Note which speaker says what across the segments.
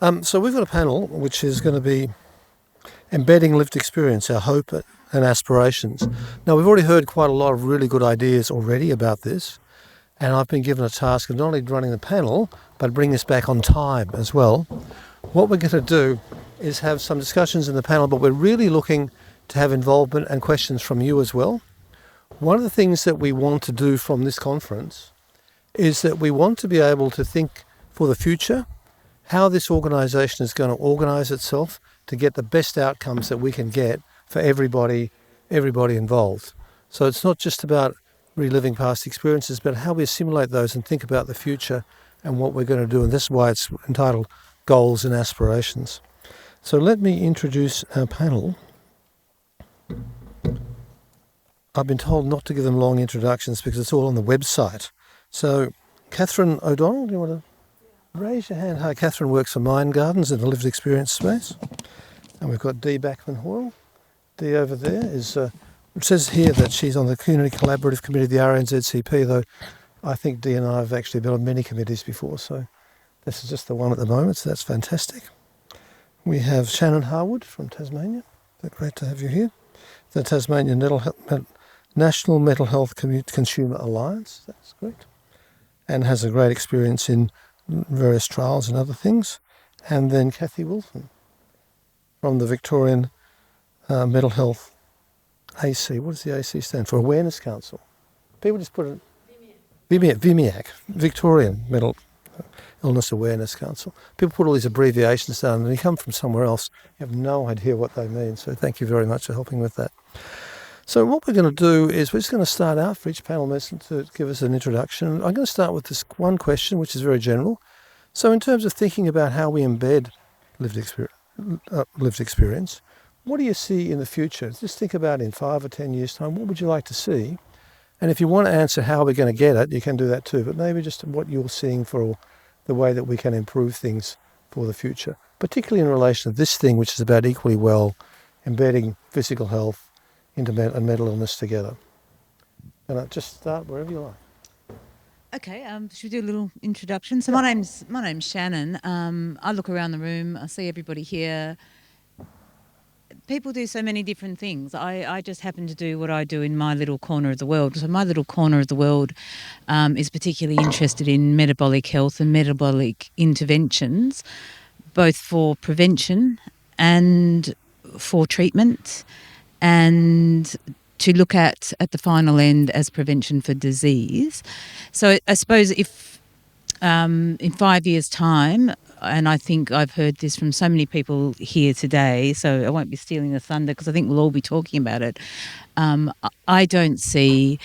Speaker 1: So we've got a panel which is going to be embedding lived experience, our hope and aspirations. Now, we've already heard quite a lot of really good ideas already about this, and I've been given a task of not only running the panel, but bring this back on time as well. What we're going to do is have some discussions in the panel, but we're really looking to have involvement and questions from you as well. One of the things that we want to do from this conference is that we want to be able to think for the future, how this organisation is going to organise itself to get the best outcomes that we can get for everybody involved. So it's not just about reliving past experiences, but how we assimilate those and think about the future and what we're going to do. And this is why it's entitled Goals and Aspirations. So let me introduce our panel. I've been told not to give them long introductions because it's all on the website. So Catherine O'Donnell, do you want to raise your hand? Hi, Catherine works for Mind Gardens in the lived experience space. And we've got Dee Backman-Hoyle. Dee over there is, it says here that she's on the Community Collaborative Committee of the RNZCP, though I think Dee and I have actually been on many committees before, so this is just the one at the moment, so that's fantastic. We have Shannon Harwood from Tasmania. Great to have you here. The Tasmanian National Mental Health Consumer Alliance, that's great. And has a great experience in various trials and other things. And then Kathy Wilson from the Victorian Mental Health AC. What does the AC stand for? Awareness Council. People just put it... VMIAC, Victorian Mental Illness Awareness Council. People put all these abbreviations down and you come from somewhere else, you have no idea what they mean. So thank you very much for helping with that. So what we're going to do is we're just going to start out for each panel member to give us an introduction. I'm going to start with this one question, which is very general. So in terms of thinking about how we embed lived experience, what do you see in the future? Just think about in 5 or 10 years' time, what would you like to see? And if you want to answer how we're going to get it, you can do that too, but maybe just what you're seeing for the way that we can improve things for the future, particularly in relation to this thing, which is about equally well embedding physical health into and mental illness together. And I'll just start wherever you like.
Speaker 2: Okay, should we do a little introduction? So my name's Shannon. I look around the room, I see everybody here. People do so many different things. I just happen to do what I do in my little corner of the world. So my little corner of the world is particularly interested in metabolic health and metabolic interventions, both for prevention and for treatment, and to look at the final end as prevention for disease. So I suppose if in 5 years' time, and I think I've heard this from so many people here today, so I won't be stealing the thunder because I think we'll all be talking about it. I don't see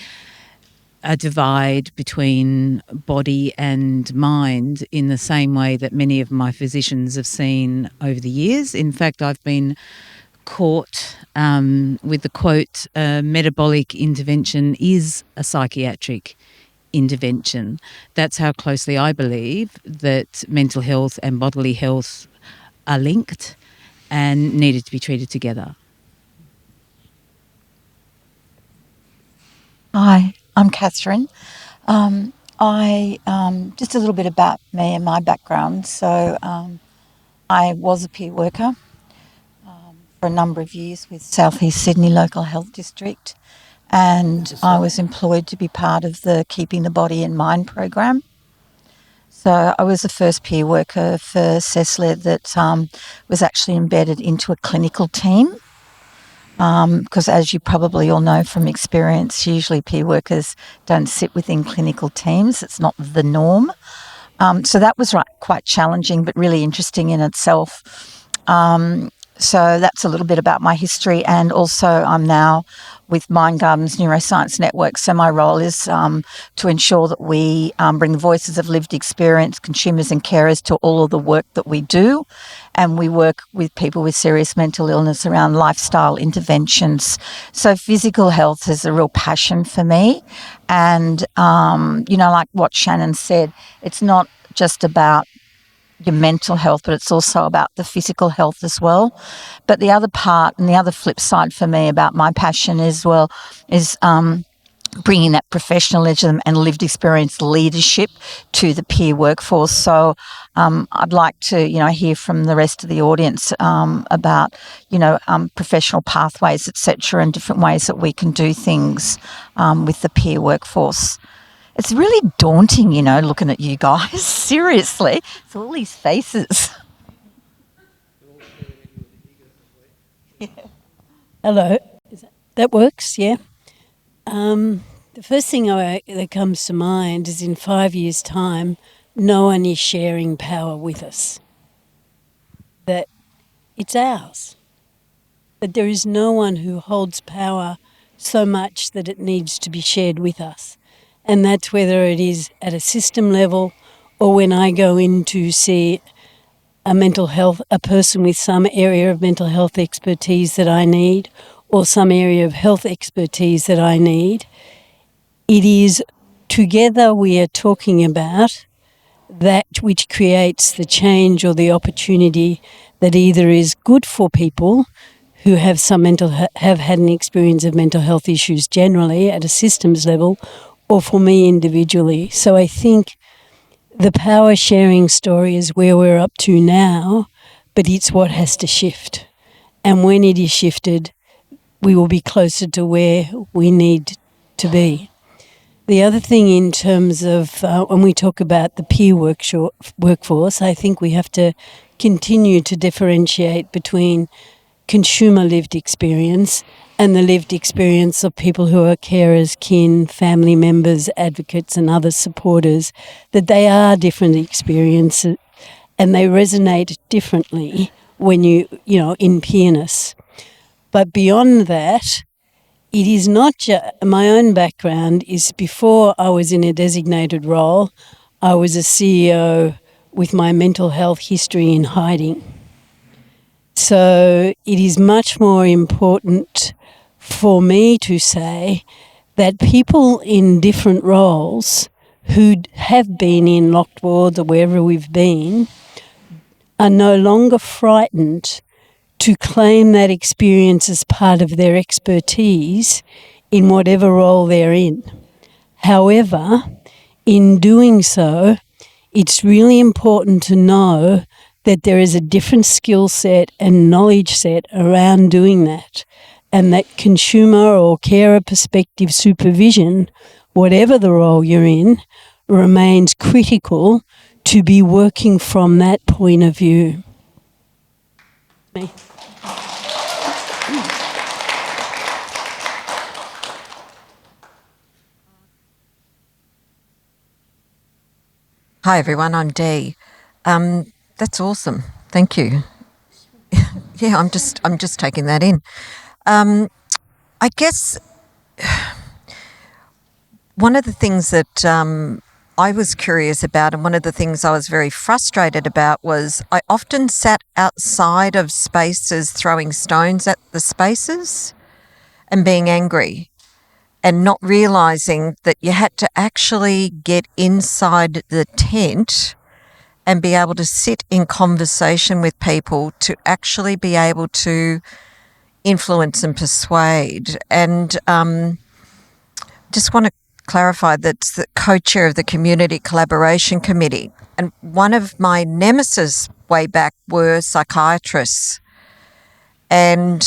Speaker 2: a divide between body and mind in the same way that many of my physicians have seen over the years. In fact, I've been caught with the quote, metabolic intervention is a psychiatric intervention. That's how closely I believe that mental health and bodily health are linked and needed to be treated together.
Speaker 3: Hi, I'm Catherine. Just a little bit about me and my background. So I was a peer worker for a number of years with South East Sydney Local Health District, and I was employed to be part of the Keeping the Body in Mind program. So I was the first peer worker for CESLED that was actually embedded into a clinical team, because as you probably all know from experience, usually peer workers don't sit within clinical teams. It's not the norm. So that was quite challenging but really interesting in itself. So that's a little bit about my history, and also I'm now with Mind Gardens Neuroscience Network. So my role is to ensure that we bring the voices of lived experience, consumers and carers to all of the work that we do, and we work with people with serious mental illness around lifestyle interventions. So physical health is a real passion for me, and like what Shannon said, it's not just about your mental health, but it's also about the physical health as well. But the other part and the other flip side for me about my passion as well is bringing that professionalism and lived experience leadership to the peer workforce. So I'd like to, hear from the rest of the audience about, professional pathways, etc., and different ways that we can do things with the peer workforce. It's really daunting, looking at you guys. Seriously, it's all these faces.
Speaker 4: Hello. That works, yeah. The first thing that comes to mind is in 5 years' time, no one is sharing power with us. That it's ours. That there is no one who holds power so much that it needs to be shared with us. And that's whether it is at a system level or when I go in to see a person with some area of mental health expertise that I need, or some area of health expertise that I need. It is together we are talking about that which creates the change or the opportunity that either is good for people who have have had an experience of mental health issues generally at a systems level, or for me individually. So I think the power sharing story is where we're up to now, but it's what has to shift. And when it is shifted, we will be closer to where we need to be. The other thing in terms of when we talk about the peer workforce, I think we have to continue to differentiate between consumer lived experience and the lived experience of people who are carers, kin, family members, advocates and other supporters, that they are different experiences and they resonate differently when in peerness. But beyond that, it is not just my own background is before I was in a designated role, I was a CEO with my mental health history in hiding. So it is much more important for me to say that people in different roles who have been in locked wards or wherever we've been are no longer frightened to claim that experience as part of their expertise in whatever role they're in. However, in doing so, it's really important to know that there is a different skill set and knowledge set around doing that, and that consumer or carer perspective supervision, whatever the role you're in, remains critical to be working from that point of view. Me.
Speaker 5: Hi everyone, I'm Dee. That's awesome. Thank you. Yeah, I'm just taking that in. I guess one of the things that I was curious about, and one of the things I was very frustrated about, was I often sat outside of spaces throwing stones at the spaces and being angry, and not realising that you had to actually get inside the tent and be able to sit in conversation with people to actually be able to influence and persuade. And just want to clarify that's the co-chair of the Community Collaboration Committee. And one of my nemesis way back were psychiatrists. And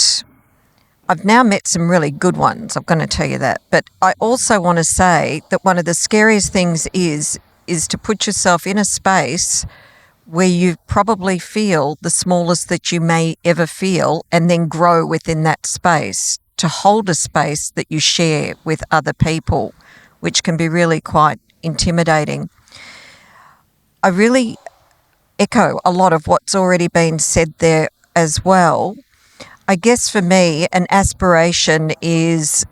Speaker 5: I've now met some really good ones, I'm going to tell you that. But I also want to say that one of the scariest things is to put yourself in a space where you probably feel the smallest that you may ever feel, and then grow within that space, to hold a space that you share with other people, which can be really quite intimidating. I really echo a lot of what's already been said there as well. I guess for me, an aspiration is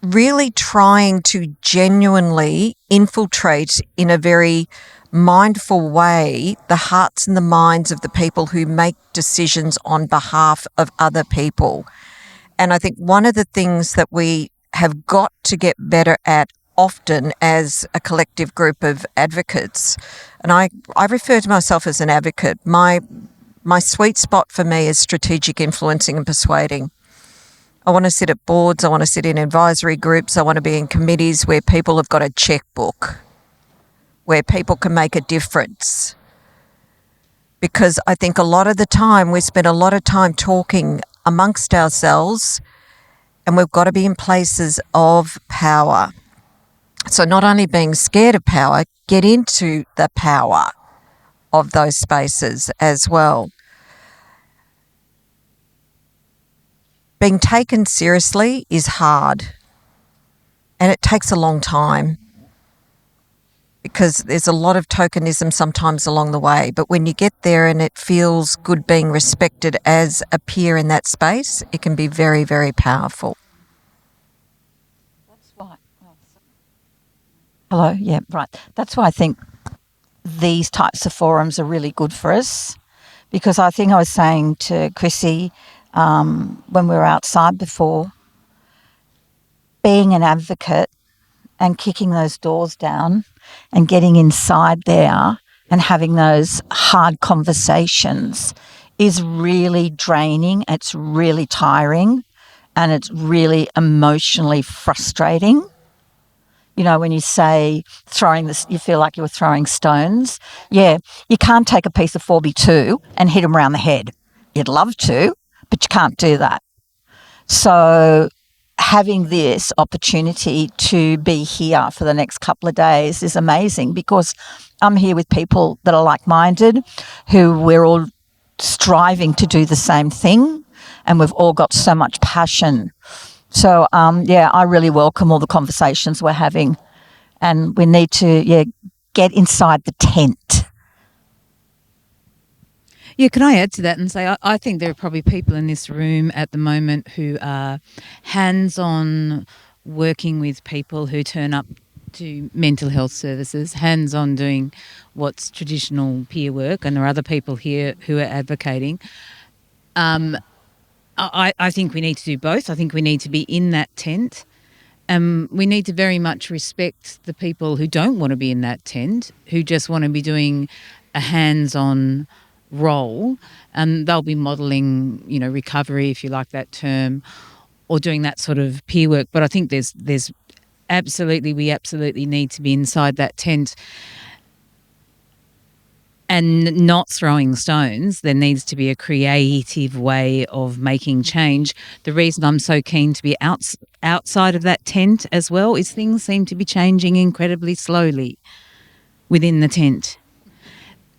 Speaker 5: really trying to genuinely infiltrate in a very mindful way the hearts and the minds of the people who make decisions on behalf of other people. And I think one of the things that we have got to get better at often as a collective group of advocates, and I refer to myself as an advocate, my sweet spot for me is strategic influencing and persuading. I want to sit at boards, I want to sit in advisory groups, I want to be in committees where people have got a checkbook, where people can make a difference. Because I think a lot of the time we spend a lot of time talking amongst ourselves, and we've got to be in places of power. So not only being scared of power, get into the power of those spaces as well. Being taken seriously is hard, and it takes a long time because there's a lot of tokenism sometimes along the way. But when you get there and it feels good being respected as a peer in that space, it can be very, very powerful.
Speaker 3: That's why. Hello, yeah, right. That's why I think these types of forums are really good for us, because I think I was saying to Chrissy when we were outside before, being an advocate and kicking those doors down and getting inside there and having those hard conversations is really draining. It's really tiring and it's really emotionally frustrating. You know, when you say throwing this, you feel like you were throwing stones. Yeah, you can't take a piece of 4x2 and hit them around the head. You'd love to, but you can't do that. So having this opportunity to be here for the next couple of days is amazing, because I'm here with people that are like-minded, who we're all striving to do the same thing, and we've all got so much passion. So, yeah, I really welcome all the conversations we're having, and we need to, get inside the tent.
Speaker 2: Yeah, can I add to that and say I think there are probably people in this room at the moment who are hands-on working with people who turn up to mental health services, hands-on doing what's traditional peer work, and there are other people here who are advocating. I think we need to do both. I think we need to be in that tent. We need to very much respect the people who don't want to be in that tent, who just want to be doing a hands-on role, and they'll be modelling, recovery, if you like that term, or doing that sort of peer work. But I think we absolutely need to be inside that tent and not throwing stones. There needs to be a creative way of making change. The reason I'm so keen to be outside of that tent as well is things seem to be changing incredibly slowly within the tent.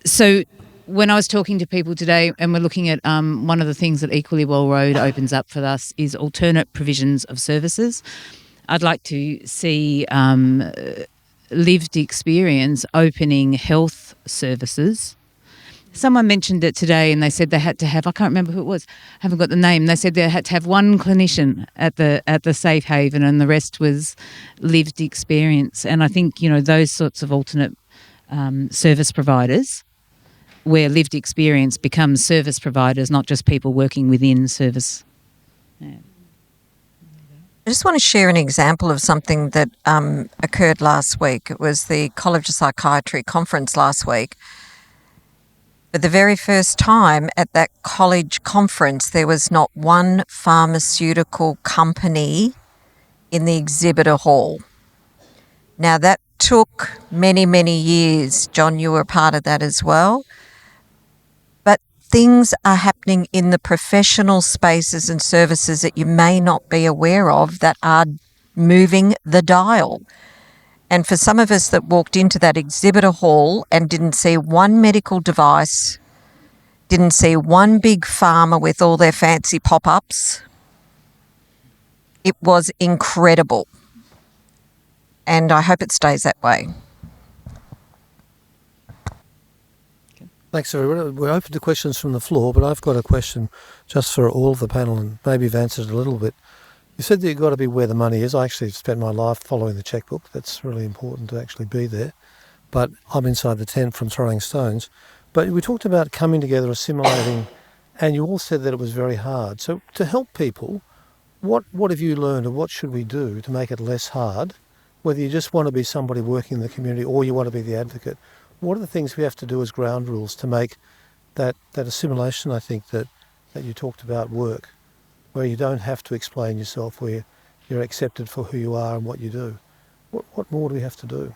Speaker 2: So when I was talking to people today, and we're looking at one of the things that Equally Well Road opens up for us is alternate provisions of services. I'd like to see lived experience opening health services. Someone mentioned it today, and they said they had to have, I can't remember who it was, haven't got the name. They said they had to have one clinician at the safe haven, and the rest was lived experience. And I think, those sorts of alternate service providers, where lived experience becomes service providers, not just people working within service. Yeah.
Speaker 5: I just want to share an example of something that occurred last week. It was the College of Psychiatry conference last week. For the very first time at that college conference, there was not one pharmaceutical company in the exhibitor hall. Now, that took many, many years. John, you were part of that as well. But things are happening in the professional spaces and services that you may not be aware of that are moving the dial. And for some of us that walked into that exhibitor hall and didn't see one medical device, didn't see one big pharma with all their fancy pop-ups, it was incredible. And I hope it stays that way.
Speaker 1: Thanks, everyone. We're open to questions from the floor, but I've got a question just for all of the panel, and maybe you've answered it a little bit. You said that you've got to be where the money is. I actually spent my life following the checkbook. That's really important to actually be there. But I'm inside the tent from throwing stones. But we talked about coming together, assimilating, and you all said that it was very hard. So to help people, what have you learned, or what should we do to make it less hard? Whether you just want to be somebody working in the community or you want to be the advocate, what are the things we have to do as ground rules to make that assimilation, I think, that you talked about work? where you don't have to explain yourself, where you're accepted for who you are and what you do. What more do we have to do?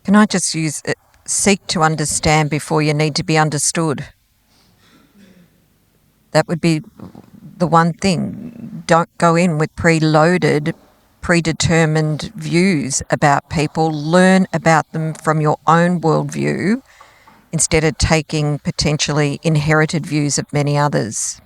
Speaker 5: Can I just use seek to understand before you need to be understood? That would be the one thing. Don't go in with preloaded, predetermined views about people. Learn about them from your own worldview instead of taking potentially inherited views of many others.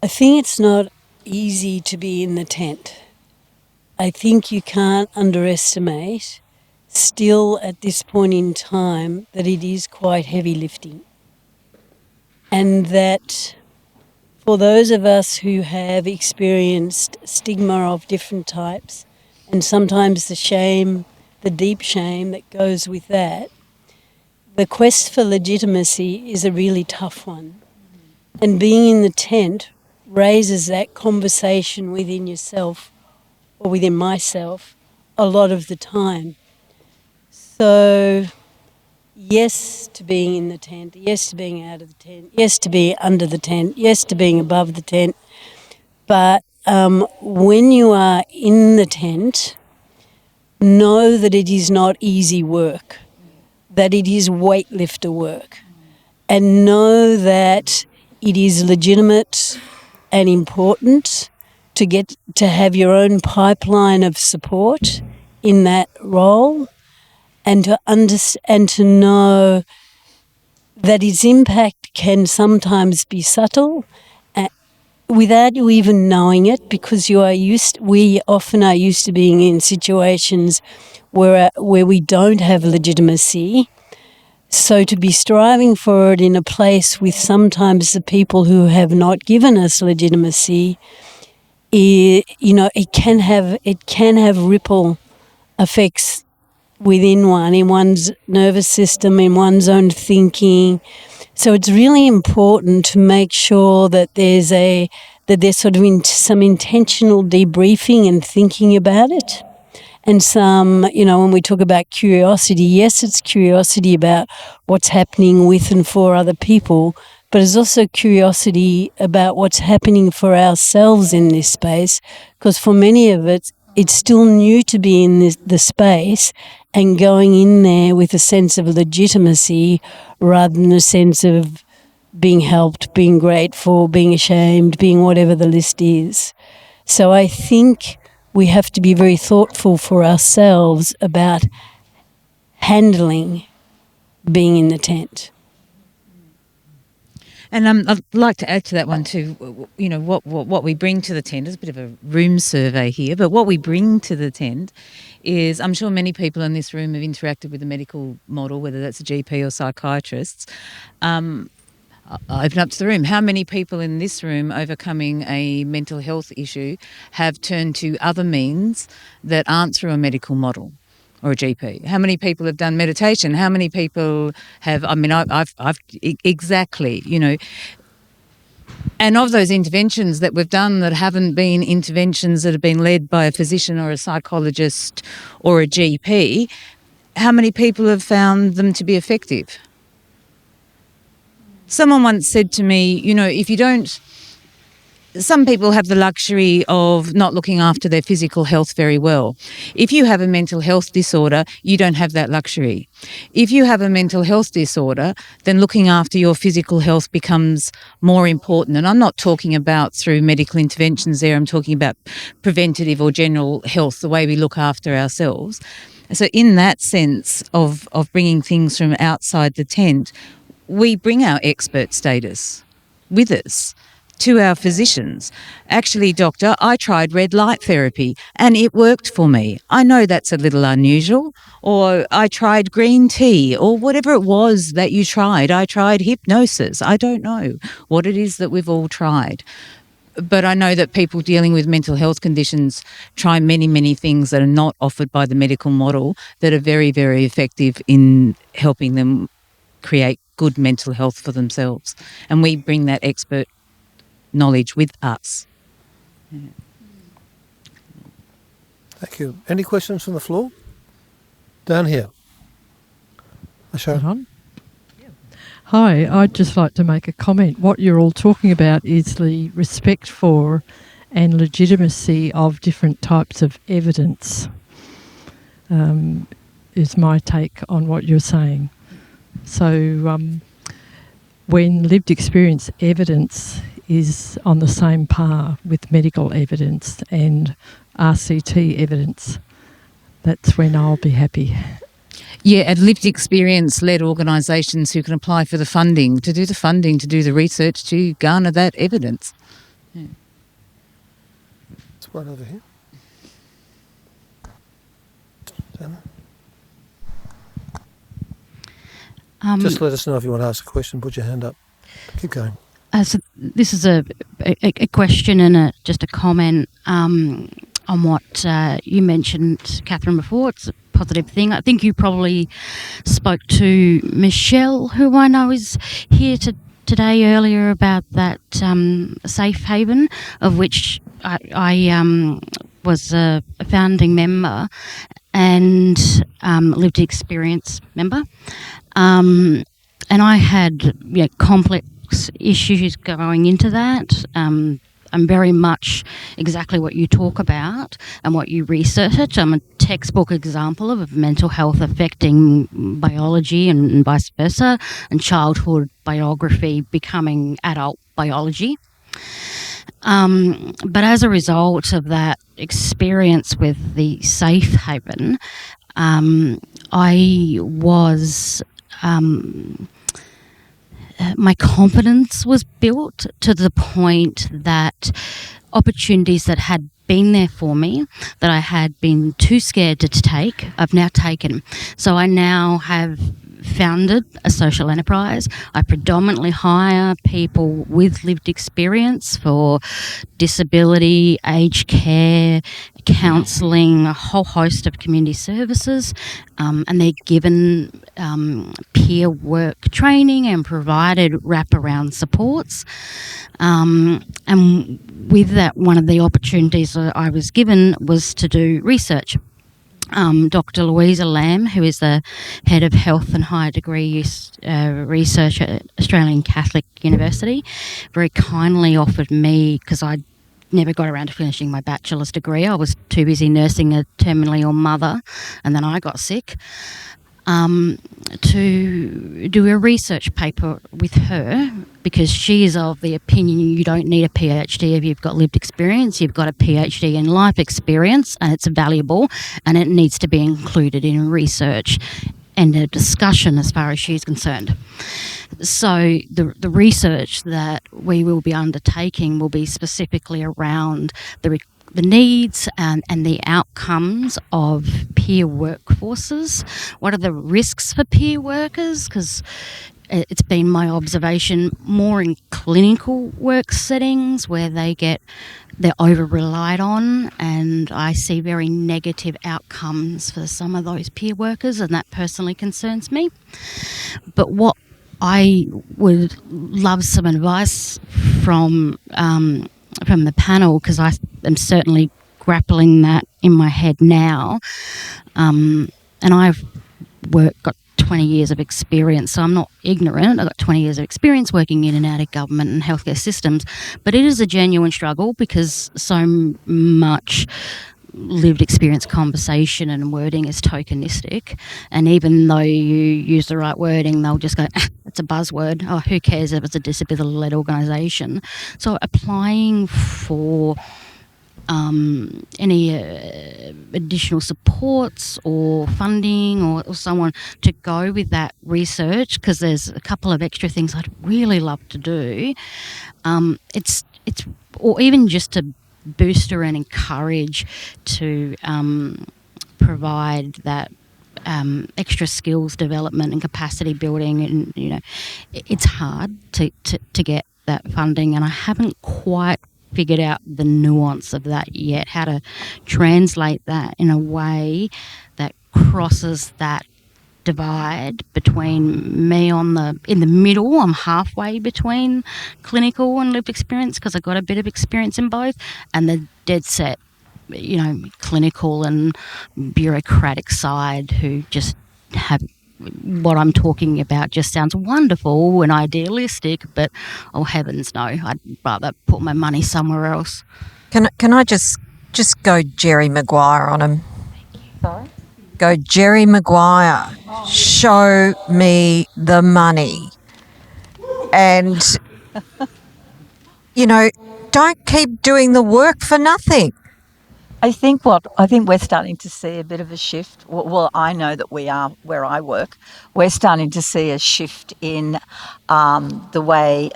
Speaker 4: I think it's not easy to be in the tent. I think you can't underestimate, still at this point in time, that it is quite heavy lifting. And that for those of us who have experienced stigma of different types, and sometimes the shame, the deep shame that goes with that, the quest for legitimacy is a really tough one. And being in the tent raises that conversation within yourself or within myself a lot of the time. So, yes to being in the tent, yes to being out of the tent, yes to being under the tent, yes to being above the tent. But when you are in the tent, know that it is not easy work, that it is weightlifter work, and know that it is legitimate and important to get to have your own pipeline of support in that role, and to know that its impact can sometimes be subtle without you even knowing it, because we often are used to being in situations where we don't have legitimacy. So to be striving for it in a place with sometimes the people who have not given us legitimacy, it can have ripple effects within one, in one's nervous system, in one's own thinking. So it's really important to make sure that there's sort of some intentional debriefing and thinking about it. And when we talk about curiosity, yes, it's curiosity about what's happening with and for other people, but it's also curiosity about what's happening for ourselves in this space, because for many of it, it's still new to be in the space and going in there with a sense of legitimacy rather than a sense of being helped, being grateful, being ashamed, being whatever the list is. So I think we have to be very thoughtful for ourselves about handling being in the tent.
Speaker 2: And I'd like to add to that one too. You know, what we bring to the tent is a bit of a room survey here, but what we bring to the tent is, I'm sure many people in this room have interacted with the medical model, whether that's a GP or psychiatrists. I'll open up to the room. How many people in this room overcoming a mental health issue have turned to other means that aren't through a medical model or a GP? How many people have done meditation? How many people have, I've exactly, and of those interventions that we've done that haven't been interventions that have been led by a physician or a psychologist or a GP, how many people have found them to be effective? Someone once said to me, if you don't, some people have the luxury of not looking after their physical health very well. If you have a mental health disorder, you don't have that luxury. If you have a mental health disorder, then looking after your physical health becomes more important. And I'm not talking about through medical interventions there. I'm talking about preventative or general health, the way we look after ourselves. So in that sense of bringing things from outside the tent, we bring our expert status with us to our physicians. Actually, doctor, I tried red light therapy and it worked for me. I know that's a little unusual. Or I tried green tea, or whatever it was that you tried. I tried hypnosis. I don't know what it is that we've all tried. But I know that people dealing with mental health conditions try many, many things that are not offered by the medical model that are very, very effective in helping them create good mental health for themselves. And we bring that expert knowledge with us.
Speaker 1: Thank you. Any questions from the floor? Down here. Sharon?
Speaker 6: On? Hi, I'd just like to make a comment. What you're all talking about is the respect for and legitimacy of different types of evidence, is my take on what you're saying. So when lived experience evidence is on the same par with medical evidence and RCT evidence, that's when I'll be happy.
Speaker 2: Yeah, and lived experience-led organisations who can apply for the funding, to do the research, to garner that evidence. Yeah.
Speaker 1: There's one over here. Anna? Just let us know if you want to ask a question. Put your hand up. Keep going.
Speaker 7: So this is a question and just a comment on what you mentioned, Catherine, before. It's a positive thing. I think you probably spoke to Michelle, who I know is here today earlier, about that safe haven, of which I was a founding member and lived experience member. And I had complex issues going into that. I'm very much exactly what you talk about and what you research. I'm a textbook example of mental health affecting biology and vice versa, and childhood biography becoming adult biology. But as a result of that experience with the safe haven, I was... my confidence was built to the point that opportunities that had been there for me, that I had been too scared to take, I've now taken. So I now have founded a social enterprise. I predominantly hire people with lived experience for disability, aged care, counselling, a whole host of community services, and they're given peer work training and provided wraparound supports. And with that, one of the opportunities that I was given was to do research. Dr. Louisa Lamb, who is the head of health and higher degree research at Australian Catholic University, very kindly offered me, because I never got around to finishing my bachelor's degree. I was too busy nursing a terminally ill mother, and then I got sick, to do a research paper with her, because she is of the opinion you don't need a PhD if you've got lived experience. You've got a PhD in life experience, and it's valuable, and it needs to be included in research and a discussion as far as she's concerned. So the research that we will be undertaking will be specifically around the needs and the outcomes of peer workforces. What are the risks for peer workers? Because it's been my observation more in clinical work settings where they're over-relied on, and I see very negative outcomes for some of those peer workers, and that personally concerns me. But what I would love some advice from the panel, because I am certainly grappling that in my head now, and I've got 20 years of experience, so I'm not ignorant. I've got 20 years of experience working in and out of government and healthcare systems, but it is a genuine struggle because so much lived experience conversation and wording is tokenistic, and even though you use the right wording, they'll just go, it's a buzzword. Oh, who cares if it's a disability-led organisation? So applying for any additional supports or funding or someone to go with that research, because there's a couple of extra things I'd really love to do. It's or even just to booster and encourage to provide that extra skills development and capacity building, and it's hard to get that funding, and I haven't quite figured out the nuance of that yet, how to translate that in a way that crosses that divide between me in the middle. I'm halfway between clinical and lived experience because I got a bit of experience in both, and the dead set, clinical and bureaucratic side who just have what I'm talking about just sounds wonderful and idealistic, but oh heavens no, I'd rather put my money somewhere else.
Speaker 5: Can I just go Jerry Maguire on him?
Speaker 3: Sorry?
Speaker 5: Go Jerry Maguire. Show me the money. And, don't keep doing the work for nothing.
Speaker 3: I think we're starting to see a bit of a shift. Well, I know that we are where I work. We're starting to see a shift in the way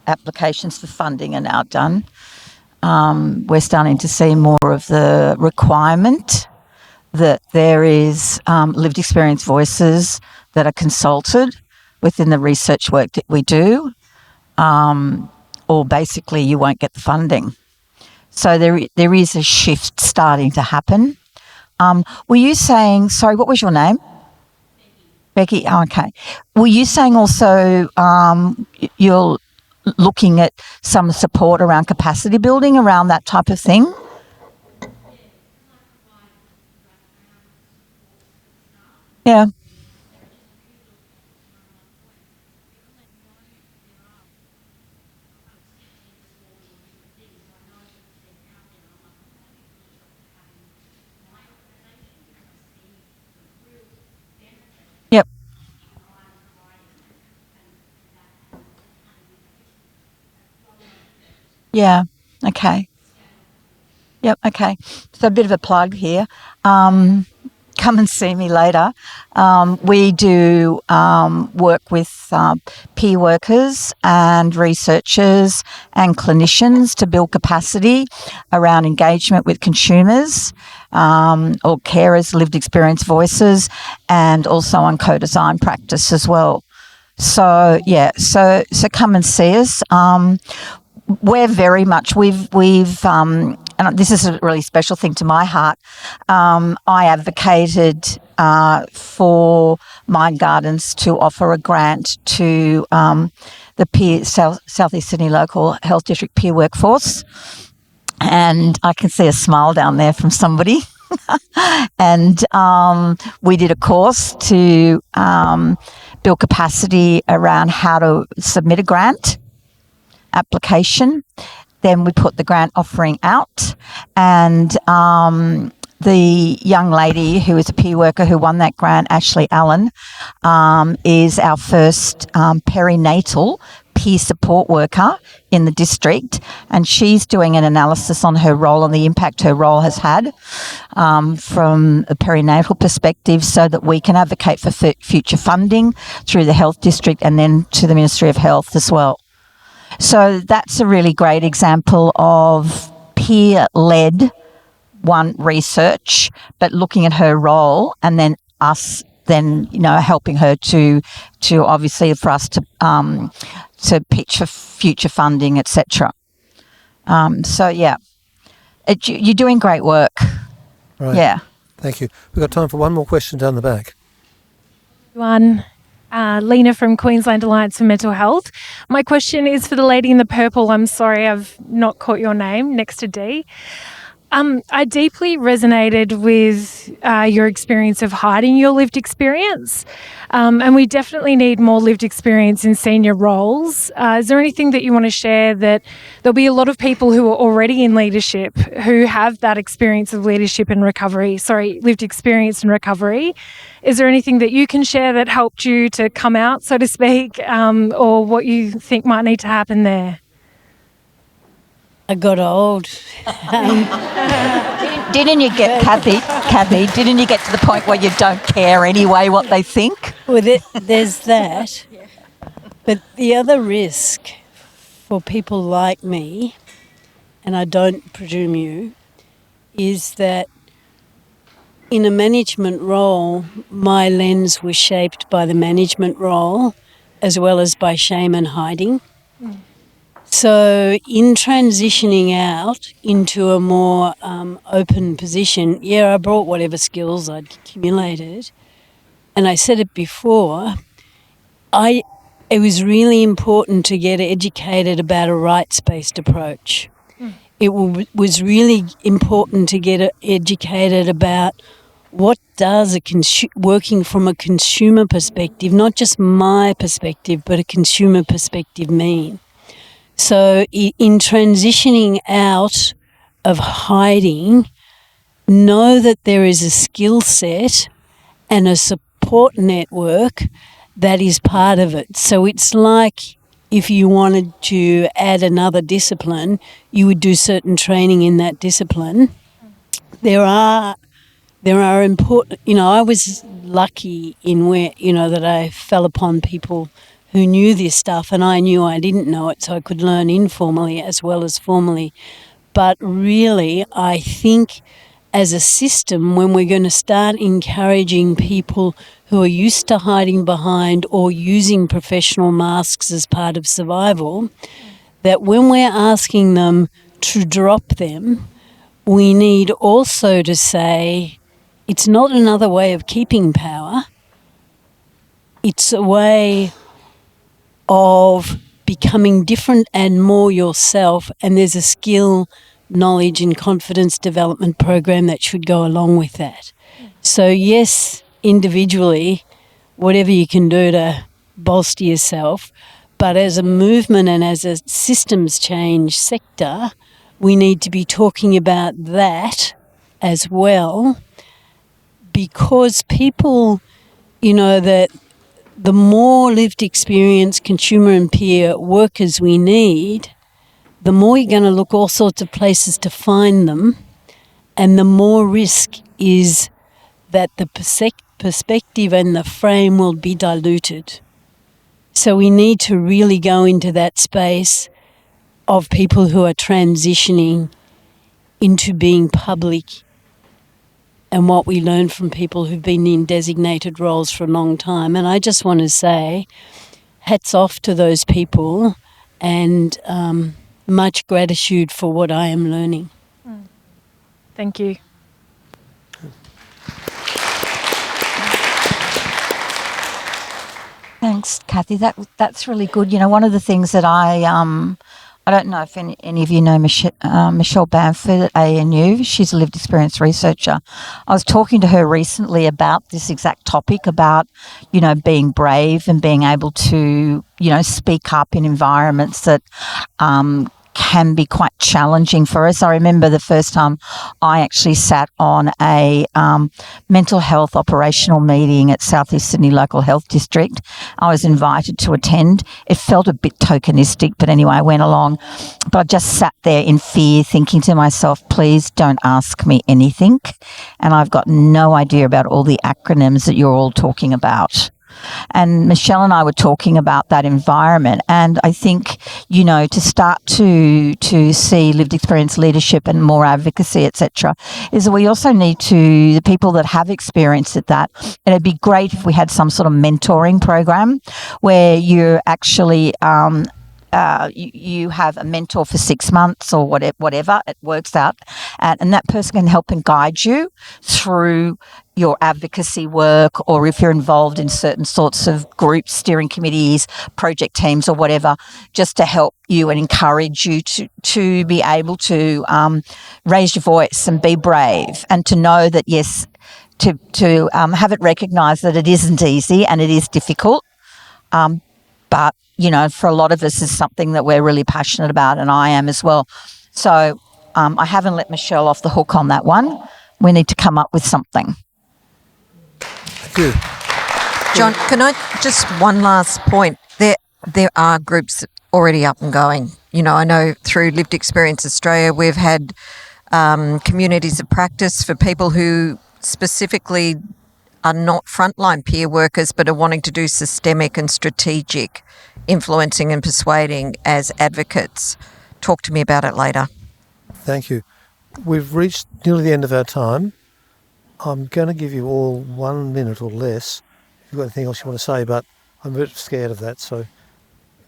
Speaker 3: applications for funding are now done. We're starting to see more of the requirement that there is lived experience voices that are consulted within the research work that we do, or basically you won't get the funding. So there is a shift starting to happen. Were you saying, sorry, what was your name? Becky. Oh, okay. Were you saying also you're looking at some support around capacity building around that type of thing? Yeah. Yep. Yeah. Okay. Yep. Okay. So a bit of a plug here. Come and see me later. We do work with peer workers and researchers and clinicians to build capacity around engagement with consumers or carers, lived experience voices, and also on co-design practice as well. So yeah, so come and see us. We're very much and this is a really special thing to my heart. I advocated for Mind Gardens to offer a grant to the Southeast Sydney Local Health District peer workforce, and I can see a smile down there from somebody. And we did a course to build capacity around how to submit a grant application. Then we put the grant offering out, and the young lady who is a peer worker who won that grant, Ashley Allen, is our first perinatal peer support worker in the district, and she's doing an analysis on her role and the impact her role has had from a perinatal perspective, so that we can advocate for future funding through the health district and then to the Ministry of Health as well. So that's a really great example of peer-led research, but looking at her role and then us then, helping her to obviously for us to pitch for future funding, etc. So yeah, you're doing great work.
Speaker 1: Right.
Speaker 3: Yeah.
Speaker 1: Thank you. We've got time for one more question down the back.
Speaker 8: Lena from Queensland Alliance for Mental Health. My question is for the lady in the purple. I'm sorry, I've not caught your name next to D. I deeply resonated with your experience of hiding your lived experience, and we definitely need more lived experience in senior roles. Is there anything that you want to share that there'll be a lot of people who are already in leadership who have that experience of leadership and recovery, lived experience and recovery? Is there anything that you can share that helped you to come out, so to speak, or what you think might need to happen there?
Speaker 4: I got old.
Speaker 3: Didn't you get, Kathy, didn't you get to the point where you don't care anyway what they think?
Speaker 4: Well, there's that. But the other risk for people like me, and I don't presume you, is that in a management role, my lens was shaped by the management role as well as by shame and hiding. So in transitioning out into a more open position, I brought whatever skills I'd accumulated. And I said it before, it was really important to get educated about a rights-based approach. It was really important to get educated about what does working from a consumer perspective, not just my perspective, but a consumer perspective mean? So in transitioning out of hiding, know that there is a skill set and a support network that is part of it. So it's like if you wanted to add another discipline, you would do certain training in that discipline. There are important, I was lucky in where, that I fell upon people who knew this stuff, and I knew I didn't know it, so I could learn informally as well as formally. But really, I think as a system, when we're going to start encouraging people who are used to hiding behind or using professional masks as part of survival, that when we're asking them to drop them, we need also to say it's not another way of keeping power. It's a way of becoming different and more yourself, and there's a skill, knowledge and confidence development program that should go along with that. So yes, individually, whatever you can do to bolster yourself, but as a movement and as a systems change sector, we need to be talking about that as well, because people, that the more lived experience consumer and peer workers we need, the more you're going to look all sorts of places to find them, and the more risk is that the perspective and the frame will be diluted. So we need to really go into that space of people who are transitioning into being public, and what we learn from people who've been in designated roles for a long time. And I just want to say hats off to those people, and much gratitude for what I am learning.
Speaker 8: Thank you.
Speaker 3: Thanks, Kathy. That's really good. One of the things that I don't know if any of you know Michelle Bamford at ANU. She's a lived experience researcher. I was talking to her recently about this exact topic, about, being brave and being able to, speak up in environments that can be quite challenging for us. I remember the first time I actually sat on a mental health operational meeting at South East Sydney Local Health District. I was invited to attend. It felt a bit tokenistic, but anyway, I went along. But I just sat there in fear, thinking to myself, please don't ask me anything. And I've got no idea about all the acronyms that you're all talking about. And Michelle and I were talking about that environment, and I think, to start to see lived experience leadership and more advocacy, etc., is that we also need the people that have experienced that, and it'd be great if we had some sort of mentoring program where you're actually you have a mentor for 6 months or whatever it works out, and that person can help and guide you through your advocacy work, or if you're involved in certain sorts of groups, steering committees, project teams or whatever, just to help you and encourage you to be able to raise your voice and be brave, and to know that, yes, to have it recognised that it isn't easy and it is difficult, but for a lot of us, it's something that we're really passionate about, and I am as well. So I haven't let Michelle off the hook on that one. We need to come up with something.
Speaker 1: Thank you.
Speaker 5: John, can I just one last point? There are groups already up and going. I know through Lived Experience Australia, we've had communities of practice for people who specifically are not frontline peer workers but are wanting to do systemic and strategic influencing and persuading as advocates. Talk to me about it later.
Speaker 1: Thank you. We've reached nearly the end of our time. I'm going to give you all 1 minute or less if you've got anything else you want to say, but I'm a bit scared of that. So is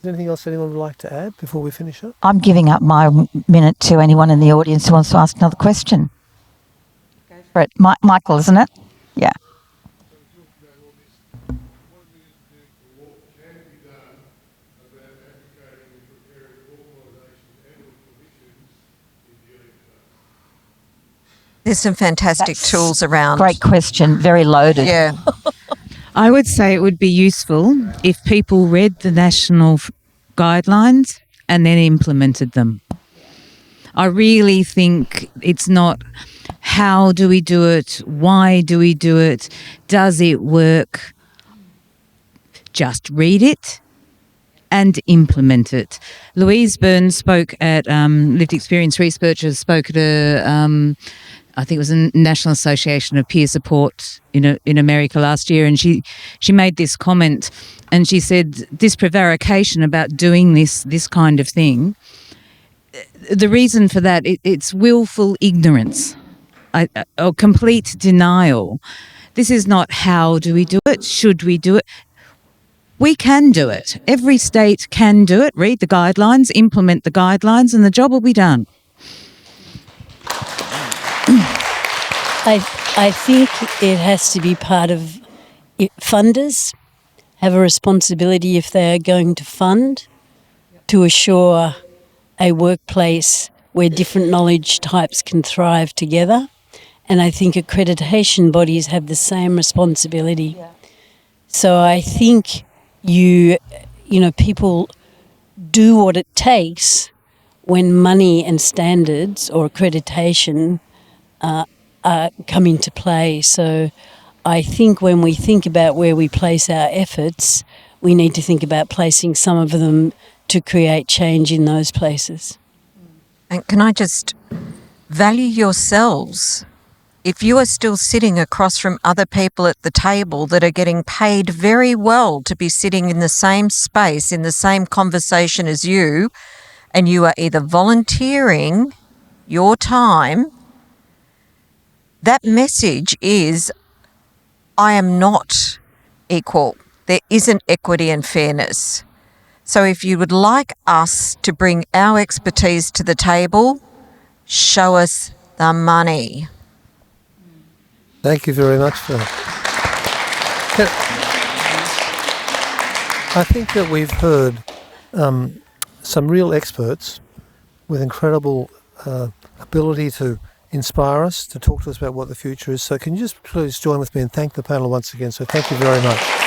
Speaker 1: there anything else anyone would like to add before we finish up?
Speaker 3: I'm giving up my minute to anyone in the audience who wants to ask another question. Go for it. Michael, isn't it? Yeah.
Speaker 5: There's some fantastic
Speaker 3: That's
Speaker 5: tools around.
Speaker 3: Great question. Very loaded.
Speaker 5: Yeah.
Speaker 2: I would say it would be useful if people read the national guidelines and then implemented them. I really think it's not how do we do it, why do we do it, does it work? Just read it and implement it. Louise Burns spoke at Lived Experience Researchers spoke at a I think it was a National Association of Peer Support in America last year, and she made this comment, and she said this prevarication about doing this kind of thing. The reason for that, it's willful ignorance, or complete denial. This is not how do we do it, should we do it. We can do it. Every state can do it. Read the guidelines, implement the guidelines, and the job will be done.
Speaker 4: I think it has to be part of funders have a responsibility if they are going to fund to assure a workplace where different knowledge types can thrive together. And I think accreditation bodies have the same responsibility. Yeah. So I think people do what it takes when money and standards or accreditation come into play. So I think when we think about where we place our efforts, we need to think about placing some of them to create change in those places.
Speaker 5: And can I just value yourselves? If you are still sitting across from other people at the table that are getting paid very well to be sitting in the same space, in the same conversation as you, and you are either volunteering your time, that message is, I am not equal. There isn't equity and fairness. So if you would like us to bring our expertise to the table, show us the money.
Speaker 1: Thank you very much for that. I think that we've heard some real experts with incredible ability to inspire us, to talk to us about what the future is. So can you just please join with me and thank the panel once again. So thank you very much.